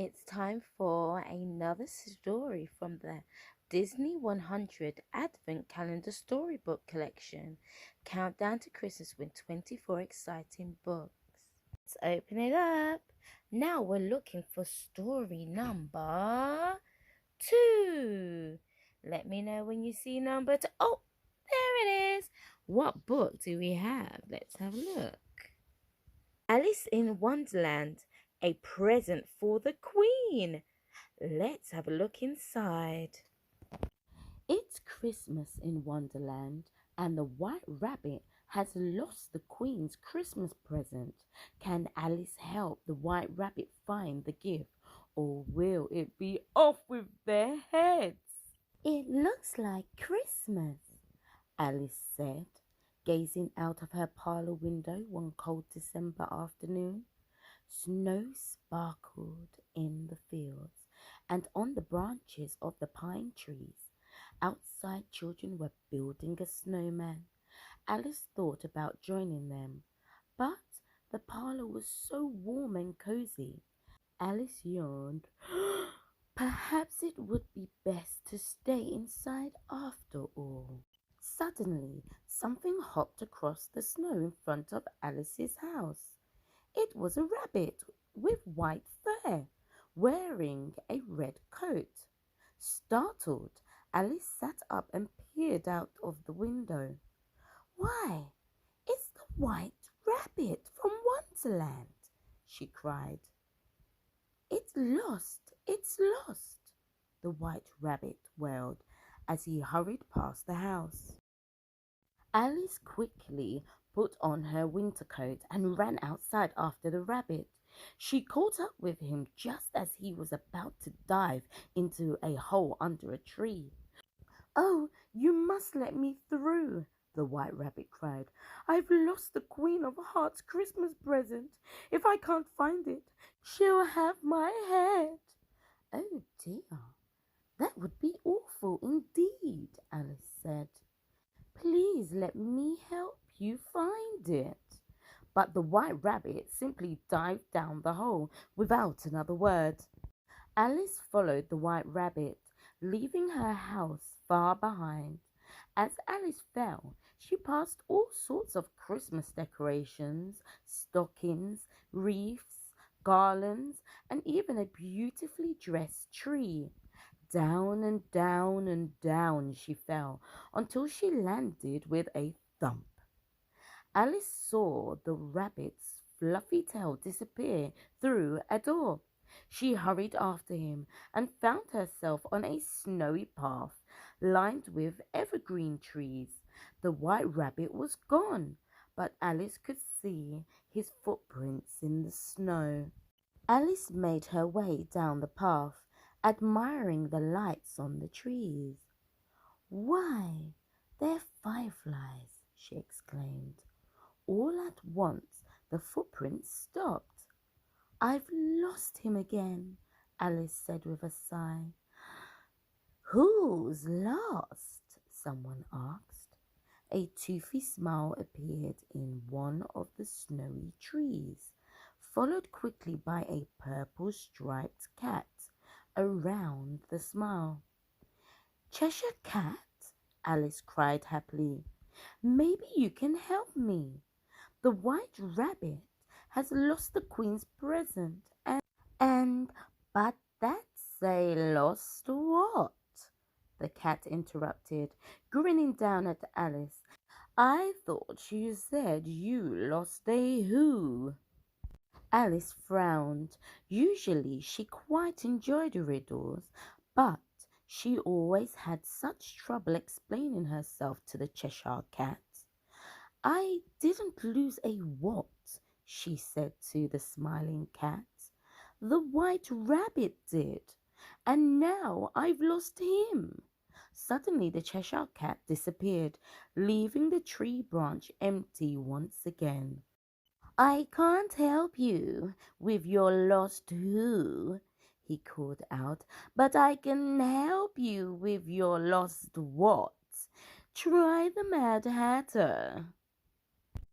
It's time for another story from the Disney 100 Advent Calendar Storybook Collection. Countdown to Christmas with 24 exciting books. Let's open it up. Now we're looking for story number 2. Let me know when you see number 2. Oh, there it is. What book do we have? Let's have a look. Alice in Wonderland, a present for the Queen. Let's have a look inside. It's Christmas in Wonderland, and the White Rabbit has lost the Queen's Christmas present. Can Alice help the White Rabbit find the gift, or will it be off with their heads? It looks like Christmas, Alice said, gazing out of her parlour window one cold December afternoon. Snow sparkled in the fields and on the branches of the pine trees. Outside, children were building a snowman. Alice thought about joining them, but the parlour was so warm and cosy. Alice yawned. Perhaps it would be best to stay inside after all. Suddenly, something hopped across the snow in front of Alice's house. It was a rabbit with white fur, wearing a red coat. Startled, Alice sat up and peered out of the window. Why, it's the White Rabbit from Wonderland, she cried. It's lost, it's lost, the White Rabbit wailed as he hurried past the house. Alice quickly put on her winter coat and ran outside after the rabbit. She caught up with him just as he was about to dive into a hole under a tree. Oh, you must let me through, the White Rabbit cried. I've lost the Queen of Hearts' Christmas present. If I can't find it, she'll have my head. Oh dear, that would be awful indeed, Alice said. Please let me help you find it. But the White Rabbit simply dived down the hole without another word. Alice followed the White Rabbit, leaving her house far behind. As Alice fell, she passed all sorts of Christmas decorations, stockings, wreaths, garlands, and even a beautifully dressed tree. Down and down and down she fell until she landed with a thump. Alice saw the rabbit's fluffy tail disappear through a door. She hurried after him and found herself on a snowy path lined with evergreen trees. The White Rabbit was gone, but Alice could see his footprints in the snow. Alice made her way down the path, admiring the lights on the trees. Why, they're fireflies, she exclaimed. All at once the footprints stopped. I've lost him again, Alice said with a sigh. Who's lost? Someone asked. A toothy smile appeared in one of the snowy trees, followed quickly by a purple striped cat around the smile. Cheshire Cat, Alice cried happily. Maybe you can help me. The White Rabbit has lost the Queen's present but that's a lost what? The cat interrupted, grinning down at Alice. I thought you said you lost a who. Alice frowned. Usually she quite enjoyed riddles, but she always had such trouble explaining herself to the Cheshire Cat. I didn't lose a what, she said to the smiling cat. The White Rabbit did, and now I've lost him. Suddenly the Cheshire Cat disappeared, leaving the tree branch empty once again. I can't help you with your lost who, he called out, but I can help you with your lost what. Try the Mad Hatter.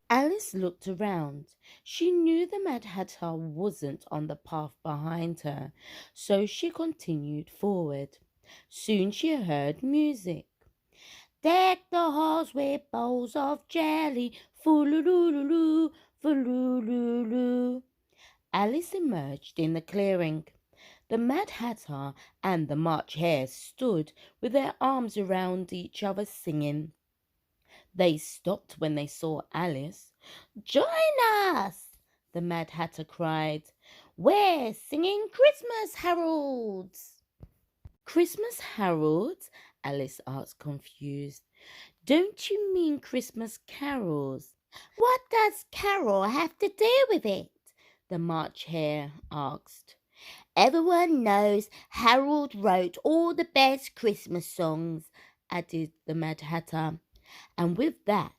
Alice looked around. She knew the Mad Hatter wasn't on the path behind her, so she continued forward. Soon she heard music. Deck the halls with bowls of jelly, foo-loo-loo-loo-loo, foo-loo-loo-loo. Alice emerged in the clearing. The Mad Hatter and the March Hare stood with their arms around each other singing. They stopped when they saw Alice. "Join us!" the Mad Hatter cried. "We're singing Christmas carols." "Christmas carols?" Alice asked, confused. "Don't you mean Christmas carols?" "What does carol have to do with it?" the March Hare asked. "Everyone knows Harold wrote all the best Christmas songs," added the Mad Hatter. And with that,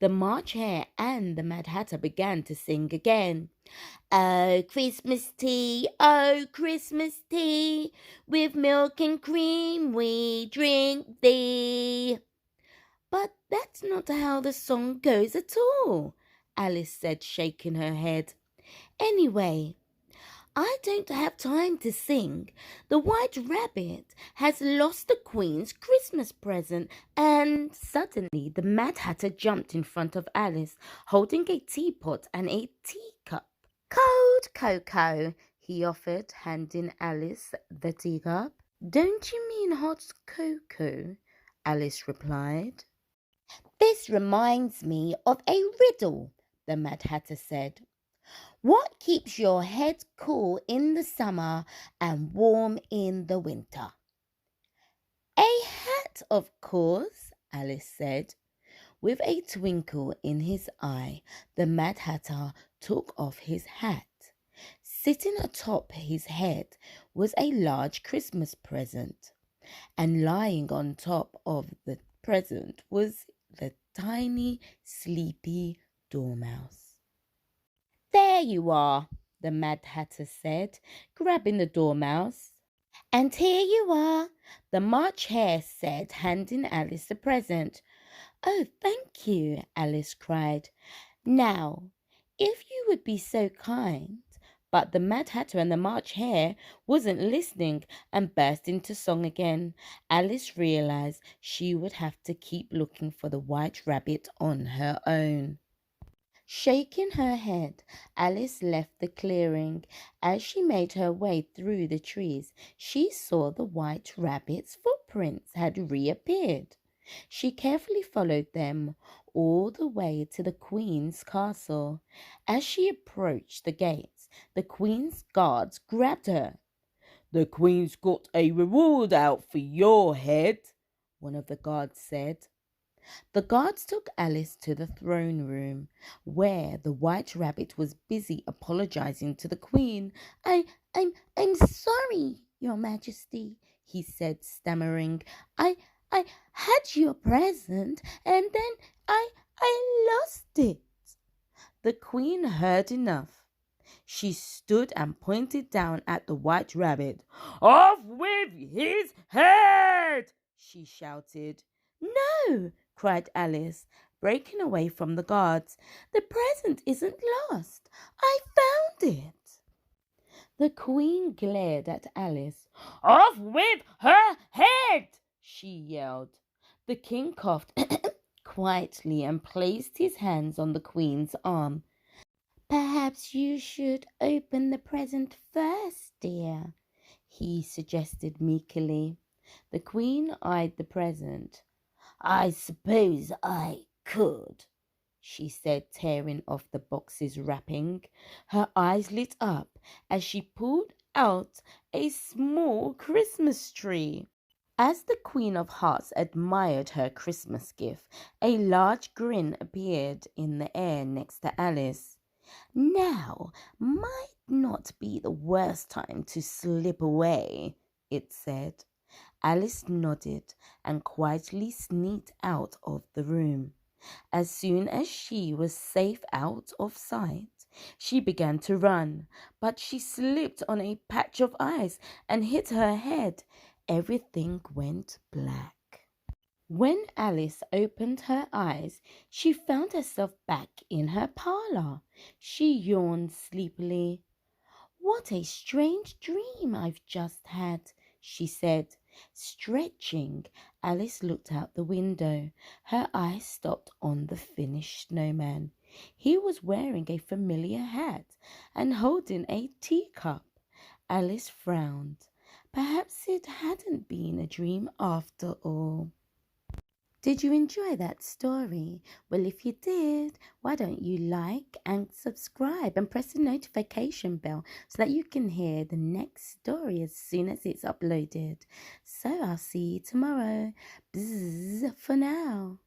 the March Hare and the Mad Hatter began to sing again. "Oh, Christmas tea, oh, Christmas tea, with milk and cream we drink thee." "But that's not how the song goes at all," Alice said, shaking her head. "Anyway, I don't have time to sing. The White Rabbit has lost the Queen's Christmas present." And suddenly the Mad Hatter jumped in front of Alice, holding a teapot and a teacup. "Cold cocoa," he offered, handing Alice the teacup. "Don't you mean hot cocoa?" Alice replied. "This reminds me of a riddle," the Mad Hatter said. "What keeps your head cool in the summer and warm in the winter?" "A hat, of course," Alice said. With a twinkle in his eye, the Mad Hatter took off his hat. Sitting atop his head was a large Christmas present, and lying on top of the present was the tiny, sleepy Dormouse. "There you are," the Mad Hatter said, grabbing the Dormouse. "And here you are," the March Hare said, handing Alice the present. "Oh, thank you," Alice cried. "Now, if you would be so kind." But the Mad Hatter and the March Hare wasn't listening and burst into song again. Alice realized she would have to keep looking for the White Rabbit on her own. Shaking her head, Alice left the clearing. As she made her way through the trees, she saw the White Rabbit's footprints had reappeared. She carefully followed them all the way to the Queen's castle. As she approached the gates, the Queen's guards grabbed her. "The Queen's got a reward out for your head," one of the guards said. The guards took Alice to the throne room, where the White Rabbit was busy apologizing to the Queen. I'm sorry, Your Majesty," he said, stammering. I had your present, and then I lost it." The Queen heard enough. She stood and pointed down at the White Rabbit. "Off with his head!" she shouted. "No!" cried Alice, breaking away from the guards. "The present isn't lost. I found it." The Queen glared at Alice. "Off with her head!" she yelled. The King coughed quietly and placed his hands on the Queen's arm. "Perhaps you should open the present first, dear," he suggested meekly. The Queen eyed the present. "I suppose I could," she said, tearing off the box's wrapping. Her eyes lit up as she pulled out a small Christmas tree. As the Queen of Hearts admired her Christmas gift, a large grin appeared in the air next to Alice. "Now might not be the worst time to slip away," it said. Alice nodded and quietly sneaked out of the room. As soon as she was safe out of sight, she began to run, but she slipped on a patch of ice and hit her head. Everything went black. When Alice opened her eyes, she found herself back in her parlor. She yawned sleepily. "What a strange dream I've just had," she said. Stretching, Alice looked out the window. Her eyes stopped on the finished snowman. He was wearing a familiar hat and holding a teacup. Alice frowned. Perhaps it hadn't been a dream after all. Did you enjoy that story? Well, if you did, why don't you like and subscribe and press the notification bell so that you can hear the next story as soon as it's uploaded. So I'll see you tomorrow. Bzz for now.